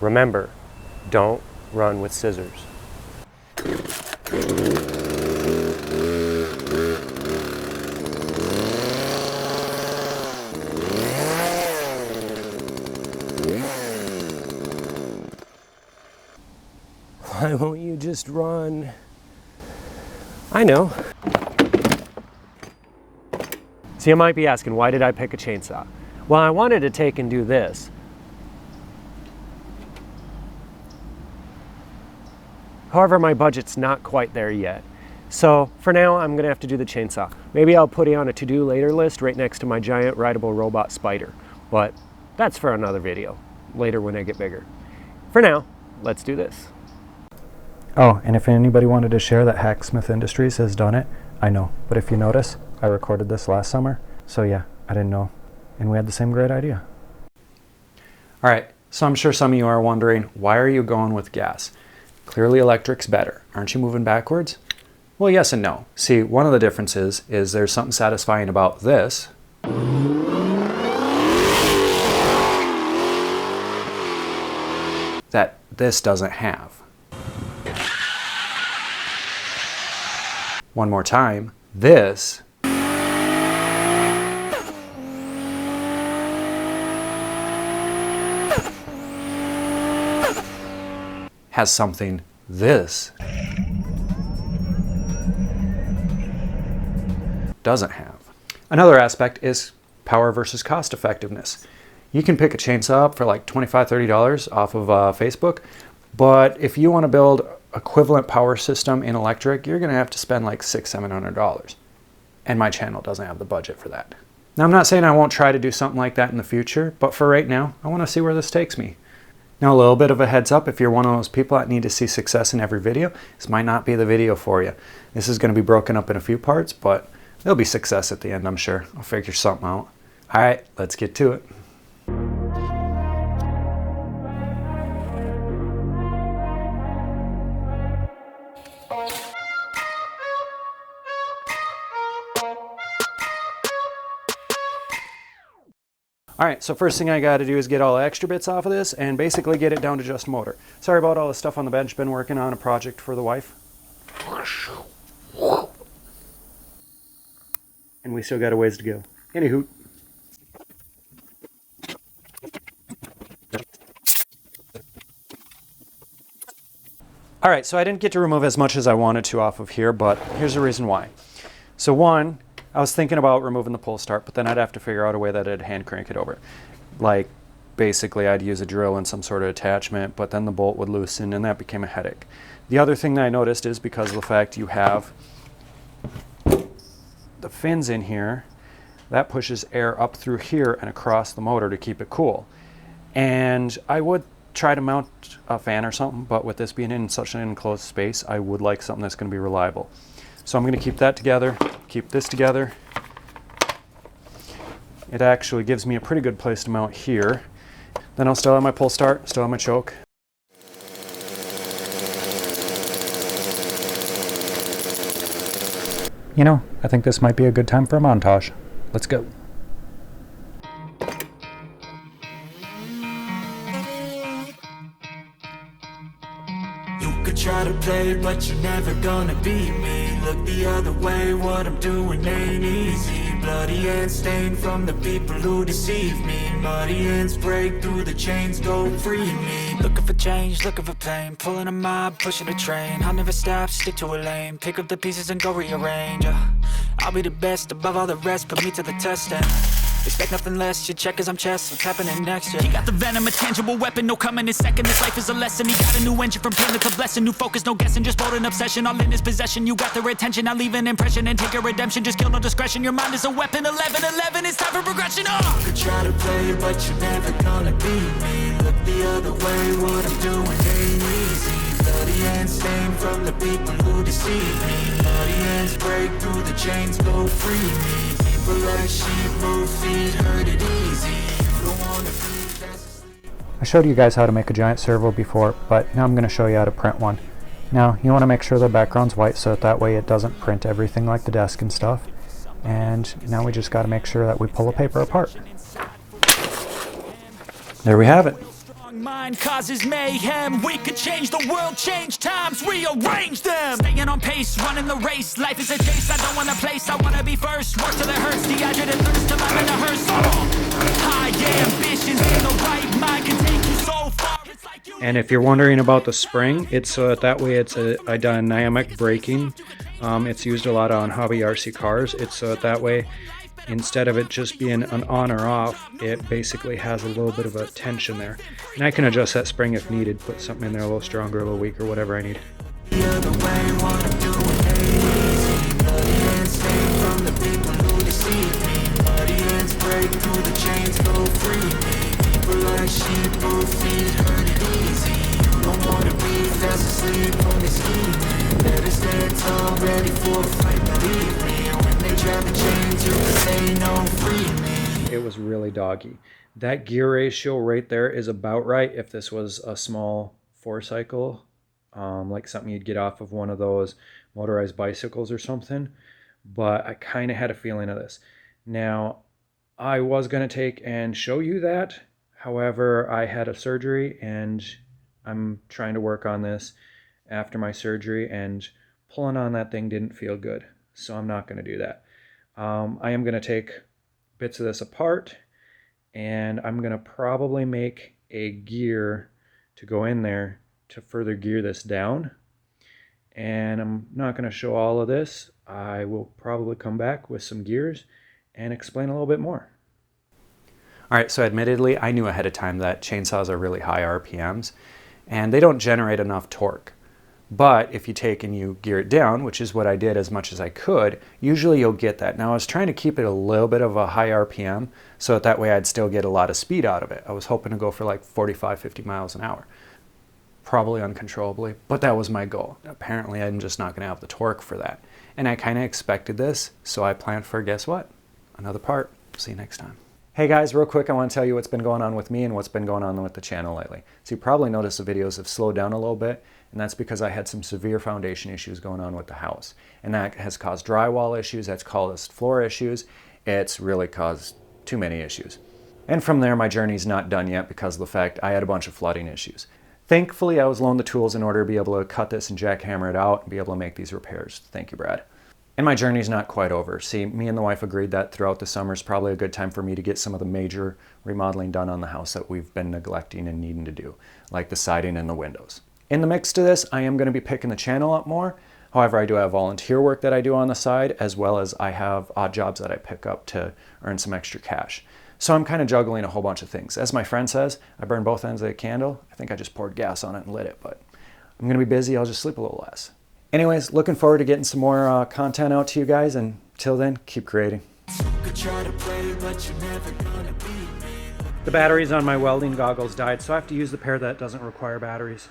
Remember, don't run with scissors. Why won't you just run? I know. So you might be asking, why did I pick a chainsaw? Well, I wanted to take and do this. However, my budget's not quite there yet. So for now, I'm gonna have to do the chainsaw. Maybe I'll put it on a to-do later list right next to my giant rideable robot spider. But that's for another video, later when I get bigger. For now, let's do this. Oh, and if anybody wanted to share that Hacksmith Industries has done it, I know. But if you notice, I recorded this last summer. So yeah, I didn't know. And we had the same great idea. All right, so I'm sure some of you are wondering, why are you going with gas? Clearly electric's better. Aren't you moving backwards? Well, yes and no. See, one of the differences is there's something satisfying about this. That this doesn't have. One more time, this has something this doesn't have. Another aspect is power versus cost effectiveness. You can pick a chainsaw up for like $25, $30 off of Facebook, but if you want to build equivalent power system in electric, you're going to have to spend like $600, $700. And my channel doesn't have the budget for that. Now, I'm not saying I won't try to do something like that in the future, but for right now, I want to see where this takes me. Now, a little bit of a heads up, if you're one of those people that need to see success in every video, this might not be the video for you. This is going to be broken up in a few parts, but there'll be success at the end, I'm sure. I'll figure something out. All right, let's get to it. All right, so first thing I got to do is get all the extra bits off of this and basically get it down to just motor. Sorry about all the stuff on the bench. Been working on a project for the wife. And we still got a ways to go. Anywho. All right, so I didn't get to remove as much as I wanted to off of here, but here's the reason why. So one, I was thinking about removing the pull start, but then I'd have to figure out a way that I'd hand crank it over. Like, basically I'd use a drill and some sort of attachment, but then the bolt would loosen and that became a headache. The other thing that I noticed is because of the fact you have the fins in here, that pushes air up through here and across the motor to keep it cool. And I would try to mount a fan or something, but with this being in such an enclosed space, I would like something that's going to be reliable. So I'm going to keep that together, keep this together. It actually gives me a pretty good place to mount here. Then I'll still have my pull start, still have my choke. You know, I think this might be a good time for a montage. Let's go. Try to play, but you're never gonna beat me. Look the other way, what I'm doing ain't easy. Bloody hands stained from the people who deceive me. Muddy hands break through the chains, go free me. Looking for change, looking for pain. Pulling a mob, pushing a train. I'll never stop, stick to a lane. Pick up the pieces and go rearrange. I'll be the best above all the rest, put me to the test and expect nothing less, you check as I'm chess, what's happening next, yeah. He got the venom, a tangible weapon, no coming in second. This life is a lesson, he got a new engine from pain to blessing. New focus, no guessing, just bold and obsession. All in his possession, you got their attention. I leave an impression and take a redemption. Just kill no discretion, your mind is a weapon. 11-11, it's time for progression, You could try to play, but you're never gonna beat me. Look the other way, what I'm doing ain't easy. Bloody hands stained from the people who deceive me. Bloody hands break through the chains, go free me. Like sheep move feet, hurt it easy. You don't wanna be fast asleep. I showed you guys how to make a giant servo before, but now I'm going to show you how to print one. Now, you want to make sure the background's white so that way it doesn't print everything like the desk and stuff. And now we just got to make sure that we pull the paper apart. There we have it. Mind causes mayhem. We could change the world, change times, rearrange them. Staying on pace, running the race. Life is a chase, I don't want a place. I wanna be first. Work till it hurts, dehydrated thirst till I'm in a hearse. High ambitions in the right mind can take you so far. It's like you. And if you're wondering about the spring, it's that way it's a dynamic braking. It's used a lot on hobby RC cars. It's that way, instead of it just being an on or off, it basically has a little bit of a tension there. And I can adjust that spring if needed, put something in there a little stronger, a little weaker, whatever I need. The other way, what I'm doing ain't easy. Bloody hands stay from the people who deceive me. Bloody hands break through the chains, go free me. People like sheep who feet hurt it easy. You don't wanna be fast asleep, only scheming. Better stand tall, ready for a fight, believe me. When they try to change, you can say no, free me. It was really doggy. That gear ratio right there is about right if this was a small 4-cycle, like something you'd get off of one of those motorized bicycles or something. But I kind of had a feeling of this. Now, I was going to take and show you that. However, I had a surgery and I'm trying to work on this after my surgery, and pulling on that thing didn't feel good. So I'm not going to do that. I am going to take bits of this apart, and I'm going to probably make a gear to go in there to further gear this down. And I'm not going to show all of this. I will probably come back with some gears and explain a little bit more. All right, so admittedly, I knew ahead of time that chainsaws are really high RPMs and they don't generate enough torque. But if you take and you gear it down, which is what I did as much as I could, usually you'll get that. Now I was trying to keep it a little bit of a high RPM so that way I'd still get a lot of speed out of it. I was hoping to go for like 45, 50 miles an hour. Probably uncontrollably, but that was my goal. Apparently I'm just not gonna have the torque for that. And I kind of expected this, so I planned for, guess what? Another part. See you next time. Hey guys, real quick, I want to tell you what's been going on with me and what's been going on with the channel lately. So you probably noticed the videos have slowed down a little bit, and that's because I had some severe foundation issues going on with the house. And that has caused drywall issues, that's caused floor issues, it's really caused too many issues. And from there, my journey's not done yet because of the fact I had a bunch of flooding issues. Thankfully, I was loaned the tools in order to be able to cut this and jackhammer it out and be able to make these repairs. Thank you, Brad. And my journey's not quite over. See, me and the wife agreed that throughout the summer is probably a good time for me to get some of the major remodeling done on the house that we've been neglecting and needing to do, like the siding and the windows. In the mix to this, I am going to be picking the channel up more. However, I do have volunteer work that I do on the side, as well as I have odd jobs that I pick up to earn some extra cash. So I'm kind of juggling a whole bunch of things. As my friend says, I burn both ends of the candle. I think I just poured gas on it and lit it, but I'm going to be busy. I'll just sleep a little less. Anyways, looking forward to getting some more content out to you guys, and till then, keep creating. The batteries on my welding goggles died, so I have to use the pair that doesn't require batteries.